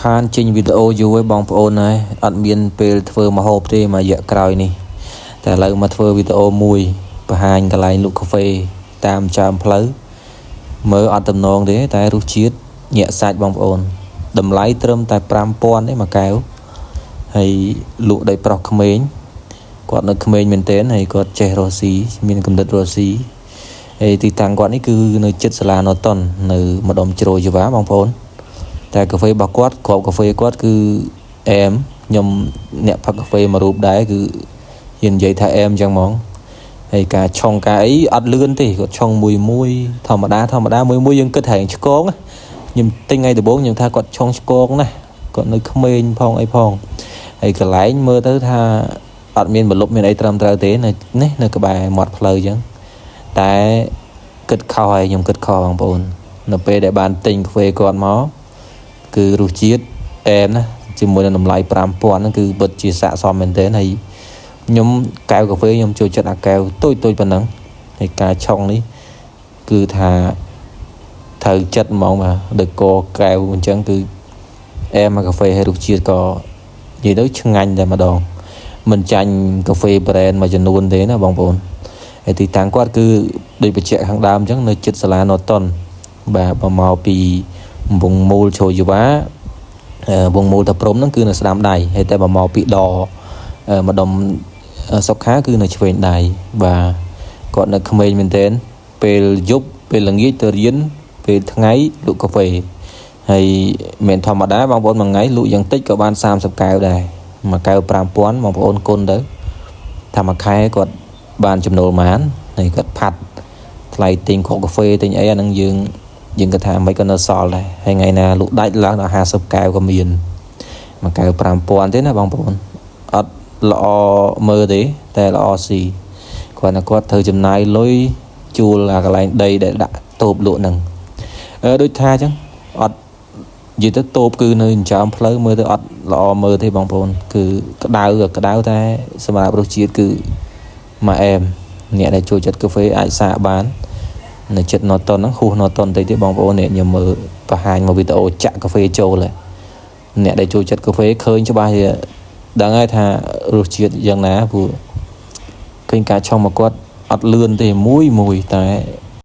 ខានចេញវីដេអូយូរឲ្យបងប្អូនហើយអត់មានពេលធ្វើម្ហូបទេមួយរយៈក្រោយនេះតែឥឡូវមកធ្វើវីដេអូមួយបង្ហាញកន្លែងលក់កាហ្វេតាមចើមផ្លូវមើលអត់តំណងទេតែរសជាតិញាក់សាច់បងប្អូនតម្លៃត្រឹមតែ 5000 ទេមួយកែវហើយលក់ដោយប្រុសក្មេងគាត់នៅក្មេងមែនទែនហើយគាត់ចេះរស់ស៊ីមានគំនិតរស់ស៊ីហើយទីតាំងគាត់នេះគឺនៅជិតសាលាណូតុននៅម្ដុំជ្រោយជីវ៉ាបងប្អូនតែកាហ្វេរបស់គាត់គ្រាប់កាហ្វេគាត់គឺអែមខ្ញុំអ្នកផឹកកាហ្វេមួយរូបដែរគឺហ៊ាននិយាយថាអែមចឹងហ្មងហើយការឆុងការអីអត់លឿនទេគាត់ឆុងមួយធម្មតាមួយយើងគិតថាឆ្កងខ្ញុំទិញថ្ងៃដំបូងខ្ញុំថាគាត់ឆុងឆ្កងណាគាត់នៅក្មេងផងអីផងហើយកន្លែងមើលទៅថាអត់មានបលុបមានអីត្រឹមត្រូវទេនៅក្បែរមាត់ផ្លូវចឹងតែគិតខុសហើយខ្ញុំគិតខុសបងប្អូននៅពេលដែលបានទិញកាហ្វេគាត់មកគឺរសជាតិអែមណាជាមួយនឹងតម្លៃ 5000 ហ្នឹងគឺពិតជាស័ក្តិសមមែនទែនហើយខ្ញុំកែវកាហ្វេខ្ញុំចូលចិត្តអាកែវតូចប៉ុណ្ណឹងហើយការឆុងនេះគឺថាត្រូវចិត្តហ្មងបាទដូចកកែវអញ្ចឹងគឺអែមកាហ្វេហើយរសជាតិក៏និយាយទៅឆ្ងាញ់តែម្ដងមិនចាញ់កាហ្វេ brand មួយចំនួនទេណាបងប្អូនហើយទីតាំងគាត់គឺដូចបញ្ជាក់ខាងដើមអញ្ចឹងនៅជិតសាលាណូតុនបាទមកពីវងមូលជ្រោយជីវ៉ាវងមូលតាព្រំហ្នឹងគឺនៅស្ដាំដៃហើយតែមកពីដម្ដុំសុខាគឺនៅឆ្វេងដៃបាទគាត់នៅក្មេងមែនទែនពេលយប់ពេលល្ងាចទៅរៀនពេលថ្ងៃលក់កាហ្វេហើយមិនធម្មតាបងប្អូនមួយថ្ងៃលក់យ៉ាងតិចក៏បាន30កែវដែរមួយកែវ 5000 បងប្អូនគុណទៅថាមួយខែគាត់បានចំណូលប៉ុន្មានហើយគាត់ផាត់ថ្លៃទិញខុសកាហ្វេទិញអីអាហ្នឹងយើងគាត់ថាមិនក៏នៅសល់ដែរហើយថ្ងៃណាលក់ដាច់ឡើងដល់50កែវក៏មានមួយកែវ 5000 ទេណាបងប្អូនអត់ល្អមើលទេតែល្អស៊ីគាត់ធ្វើចំណាយលុយជួលអាកន្លែងដីដែលដាក់តូបលក់ហ្នឹងដូចថាអញ្ចឹងអត់និយាយទៅតូបគឺនៅចើមផ្លូវមើលទៅអត់ល្អមើលទេបងប្អូនគឺក្តៅតែសម្រាប់រសជាតិគឺមកអែមអ្នកដែលចូលចិត្តកាហ្វេអាចសាកបាននៅចិត្តណូតុនហ្នឹងហួសណូតុនតិចទេបងប្អូនអ្នកខ្ញុំមើលបង្ហាញមកវីដេអូចាក់កាហ្វេចូលអ្នកដែលចូលចិត្តកាហ្វេឃើញច្បាស់ជាដឹងហើយថារសជាតិយ៉ាងណាព្រោះឃើញការឆុងមកគាត់អត់លឿនទេមួយតែ